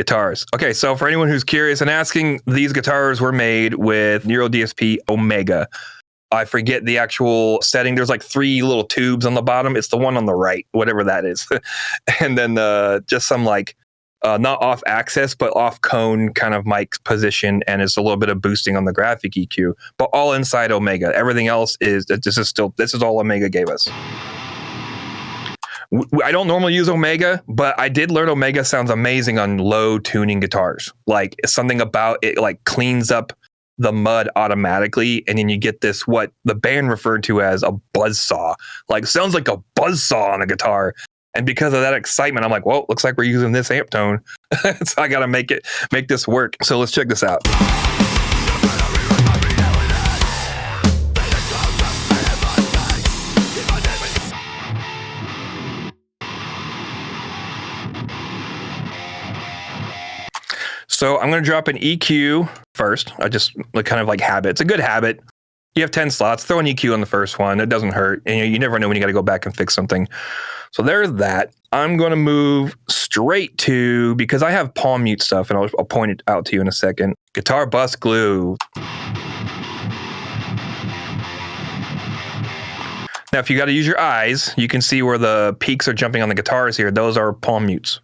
guitars. Okay, so for anyone who's curious and asking, these guitars were made with Neural DSP Omega. I forget the actual setting. There's like 3 little tubes on the bottom. It's the one on the right, whatever that is. And then just some like, not off axis, but off cone kind of mic position. And it's a little bit of boosting on the graphic EQ, but all inside Omega. Everything else this is all Omega gave us. I don't normally use Omega, but I did learn Omega sounds amazing on low tuning guitars. Like something about it like cleans up the mud automatically, and then you get this what the band referred to as a buzzsaw. Like sounds like a buzzsaw on a guitar. And because of that excitement, I'm like, well, looks like we're using this amp tone. So I gotta make this work. So let's check this out. So I'm going to drop an EQ first. I just kind of like habit. It's a good habit. You have 10 slots. Throw an EQ on the first one. It doesn't hurt. And you never know when you got to go back and fix something. So there's that. I'm going to move straight to, because I have palm mute stuff, and I'll point it out to you in a second. Guitar bus glue. Now, if you got to use your eyes, you can see where the peaks are jumping on the guitars here. Those are palm mutes.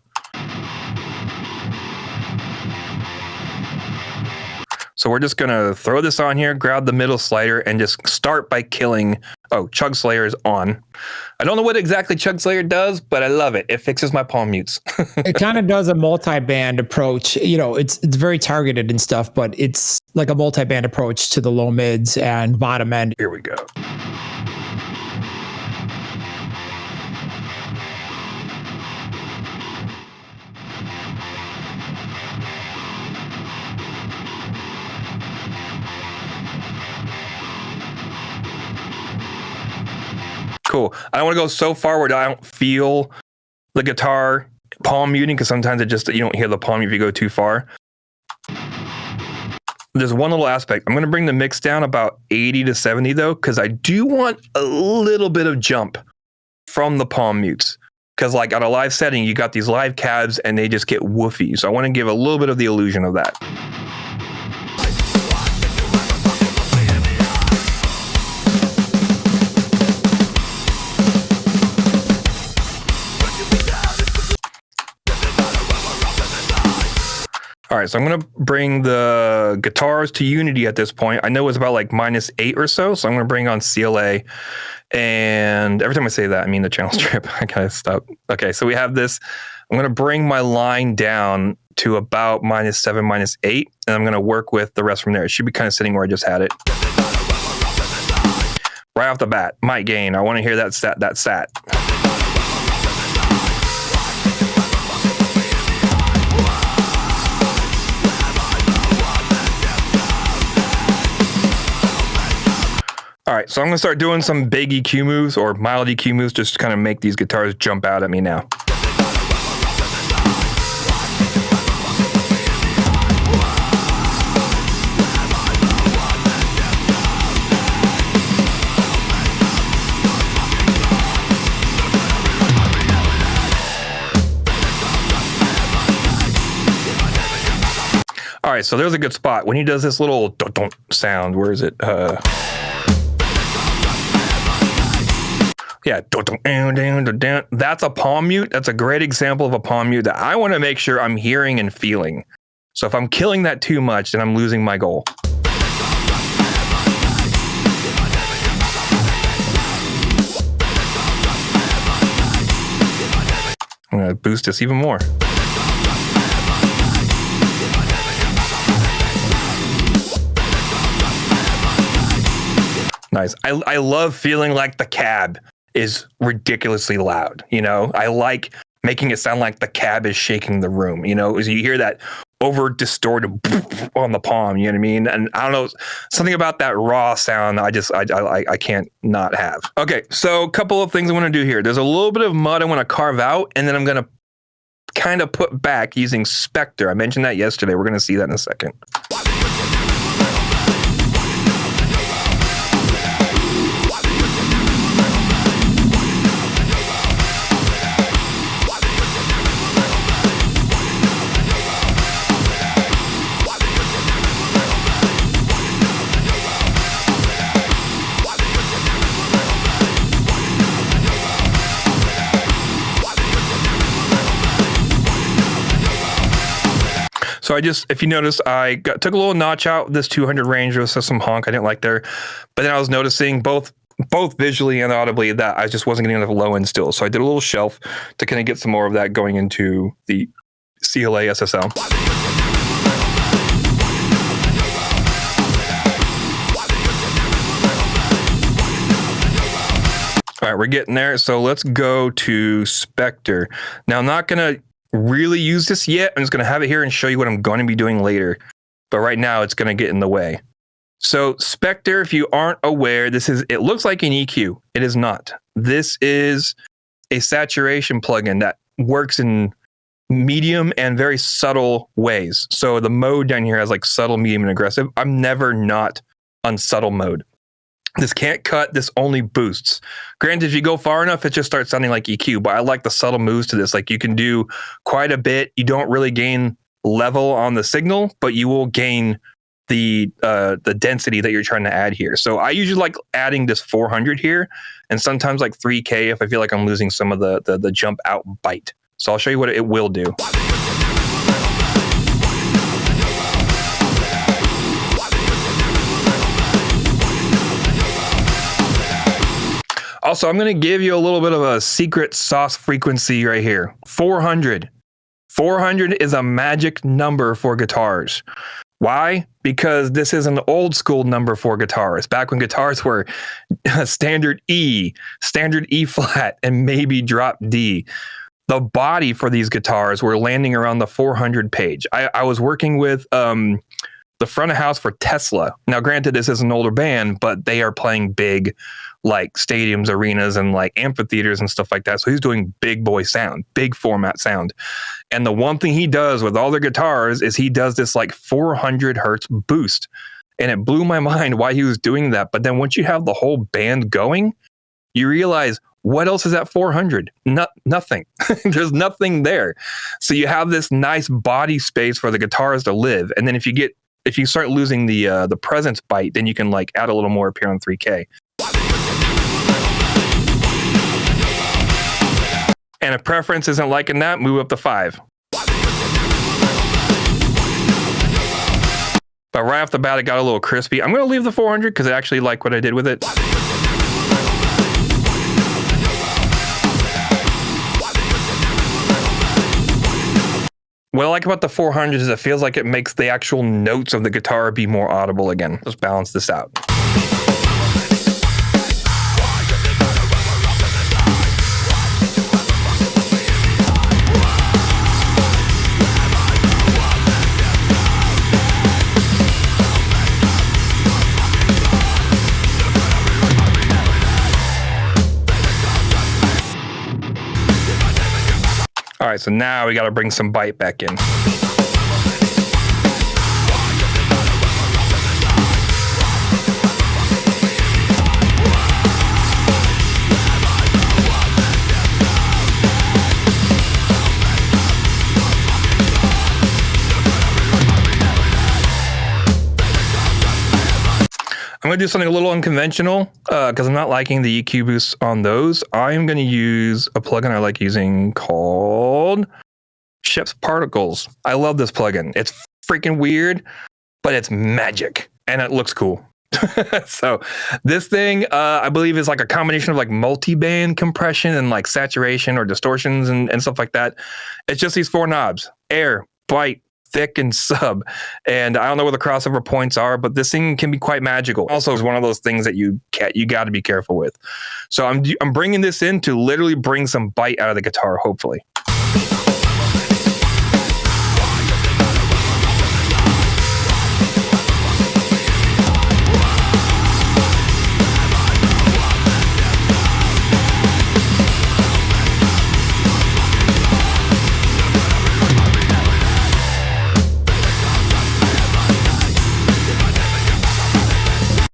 So we're just going to throw this on here, grab the middle slider, and just start by killing... Oh, Chug Slayer is on. I don't know what exactly Chug Slayer does, but I love it. It fixes my palm mutes. It kind of does a multi-band approach. You know, it's very targeted and stuff, but it's like a multi-band approach to the low mids and bottom end. Here we go. Cool. I don't want to go so far where I don't feel the guitar palm muting, because sometimes you don't hear the palm if you go too far. There's one little aspect. I'm going to bring the mix down about 80 to 70 though, because I do want a little bit of jump from the palm mutes. Because like on a live setting, you got these live cabs and they just get woofy. So I want to give a little bit of the illusion of that. All right, so I'm going to bring the guitars to unity at this point. I know it's about like -8 or so, so I'm going to bring on CLA. And every time I say that, I mean the channel strip. I gotta stop. Okay, so we have this. I'm going to bring my line down to about -7, -8, and I'm going to work with the rest from there. It should be kind of sitting where I just had it. Right off the bat, mic gain. I want to hear that sat. All right, so I'm gonna start doing some big EQ moves or mild EQ moves just to kind of make these guitars jump out at me now. All right, so there's a good spot. When he does this little don't sound, where is it? Yeah, that's a palm mute. That's a great example of a palm mute that I want to make sure I'm hearing and feeling. So if I'm killing that too much, then I'm losing my goal. I'm going to boost this even more. Nice. I love feeling like the cab is ridiculously loud. You know, I like making it sound like the cab is shaking the room. You know, as you hear that over distorted on the palm, you know what I mean? And I don't know, something about that raw sound I can't not have. Okay, so a couple of things I want to do here. There's a little bit of mud I want to carve out, and then I'm going to kind of put back using Specter. I mentioned that yesterday. We're going to see that in a second. So if you notice, took a little notch out this 200 range. There was some honk I didn't like there, but then I was noticing both visually and audibly that I just wasn't getting enough low end still. So I did a little shelf to kind of get some more of that going into the CLA SSL. All right, we're getting there. So let's go to Specter. Now, I'm not going to really use this yet. I'm just going to have it here and show you what I'm going to be doing later. But right now, it's going to get in the way. So Specter, if you aren't aware, it looks like an EQ. It is not. This is a saturation plugin that works in medium and very subtle ways. So the mode down here has like subtle, medium, and aggressive. I'm never not on subtle mode. This can't cut, this only boosts. Granted, if you go far enough, it just starts sounding like EQ, but I like the subtle moves to this. Like you can do quite a bit. You don't really gain level on the signal, but you will gain the density that you're trying to add here. So I usually like adding this 400 here, and sometimes like 3K if I feel like I'm losing some of the jump out bite. So I'll show you what it will do. Also, I'm going to give you a little bit of a secret sauce frequency right here. 400. 400 is a magic number for guitars. Why? Because this is an old school number for guitars. Back when guitars were standard E flat, and maybe drop D. The body for these guitars were landing around the 400 page. I was working with the front of house for Tesla. Now, granted, this is an older band, but they are playing big, like stadiums, arenas, and like amphitheaters and stuff like that. So he's doing big boy sound, big format sound. And the one thing he does with all their guitars is he does this like 400 hertz boost. And it blew my mind why he was doing that. But then once you have the whole band going, you realize, what else is at 400? Nothing. There's nothing there. So you have this nice body space for the guitars to live. And then if you start losing the presence bite, then you can like add a little more up here on 3K. And if preference isn't liking that, move up to 5. But right off the bat, it got a little crispy. I'm going to leave the 400 because I actually like what I did with it. What I like about the 400 is it feels like it makes the actual notes of the guitar be more audible again. Let's balance this out. All right, so now we got to bring some bite back in. I'm going to do something a little unconventional because I'm not liking the EQ boosts on those. I'm going to use a plugin I like using called Shep's Particles. I love this plugin. It's freaking weird, but it's magic and it looks cool. So this thing, I believe, is like a combination of like multi-band compression and like saturation or distortions and stuff like that. It's just these 4 knobs: air, bite, thick, and sub. And I don't know what the crossover points are, but this thing can be quite magical. Also, it's one of those things that you got to be careful with. So I'm bringing this in to literally bring some bite out of the guitar, hopefully.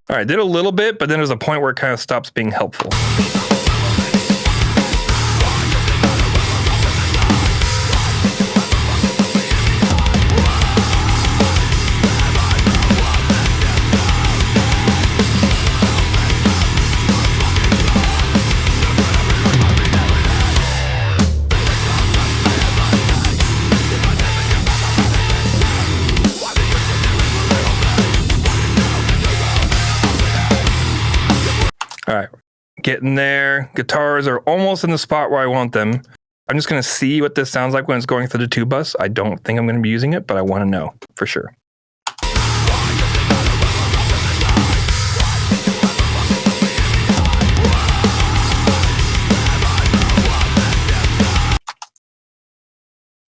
All right, did a little bit, but then there's a point where it kind of stops being helpful. All right, getting there. Guitars are almost in the spot where I want them. I'm just going to see what this sounds like when it's going through the tube bus. I don't think I'm going to be using it, but I want to know for sure.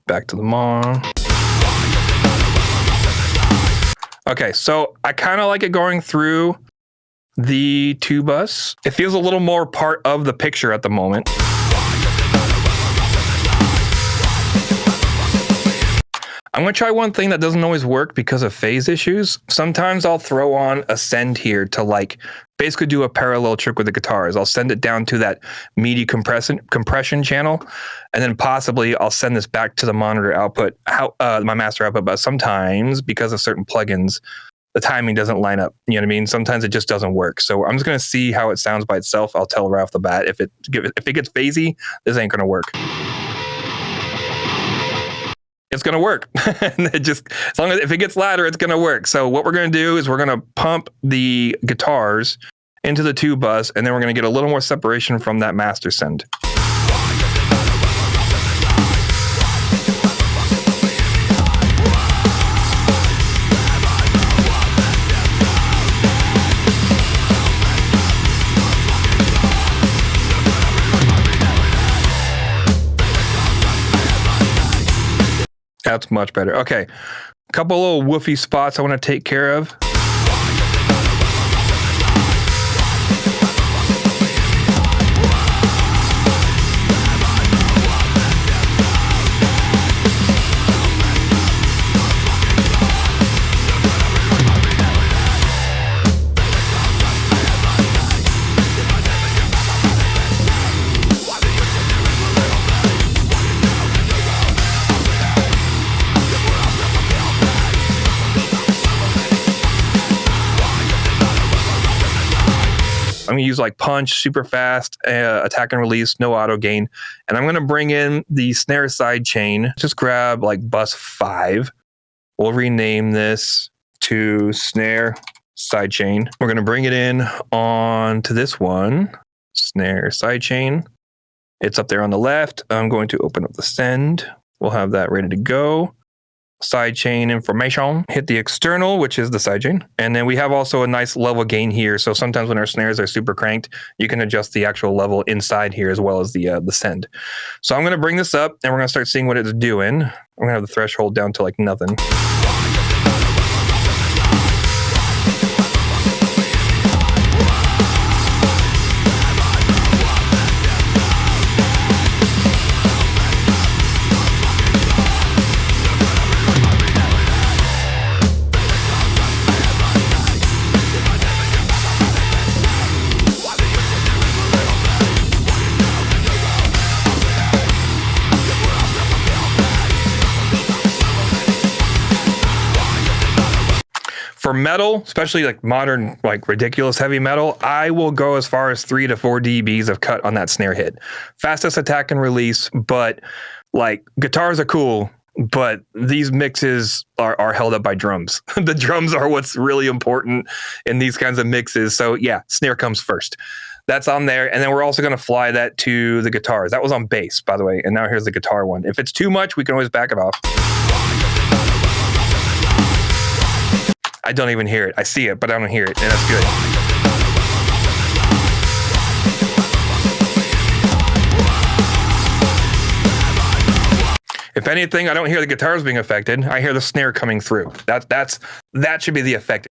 Back to the mon. Okay, so I kind of like it going through the tube bus. It feels a little more part of the picture at the moment. I'm going to try one thing that doesn't always work because of phase issues. Sometimes I'll throw on a send here to like basically do a parallel trick with the guitars. I'll send it down to that MIDI compression channel, and then possibly I'll send this back to the monitor output, my master output. But sometimes because of certain plugins, the timing doesn't line up. You know what I mean? Sometimes it just doesn't work. So I'm just going to see how it sounds by itself. I'll tell right off the bat if it gets phasey, this ain't going to work. It's going to work. It just, as long as if it gets louder, it's going to work. So what we're going to do is we're going to pump the guitars into the tube bus, and then we're going to get a little more separation from that master send. That's much better. Okay, a couple little woofy spots I want to take care of. I'm going to use like punch, super fast, attack and release, no auto gain. And I'm going to bring in the snare side chain. Just grab like bus 5. We'll rename this to snare side chain. We're going to bring it in on to this one, snare side chain. It's up there on the left. I'm going to open up the send. We'll have that ready to go. Sidechain information, hit the external, which is the sidechain. And then we have also a nice level gain here. So sometimes when our snares are super cranked, you can adjust the actual level inside here as well as the send. So I'm going to bring this up and we're going to start seeing what it's doing. I'm going to have the threshold down to like nothing. For metal, especially like modern, like ridiculous heavy metal, I will go as far as 3 to 4 dBs of cut on that snare hit. Fastest attack and release, but like guitars are cool, but these mixes are held up by drums. The drums are what's really important in these kinds of mixes. So yeah, snare comes first. That's on there. And then we're also going to fly that to the guitars. That was on bass, by the way. And now here's the guitar one. If it's too much, we can always back it off. I don't even hear it. I see it, but I don't hear it, and that's good. If anything, I don't hear the guitars being affected. I hear the snare coming through. That should be the effect.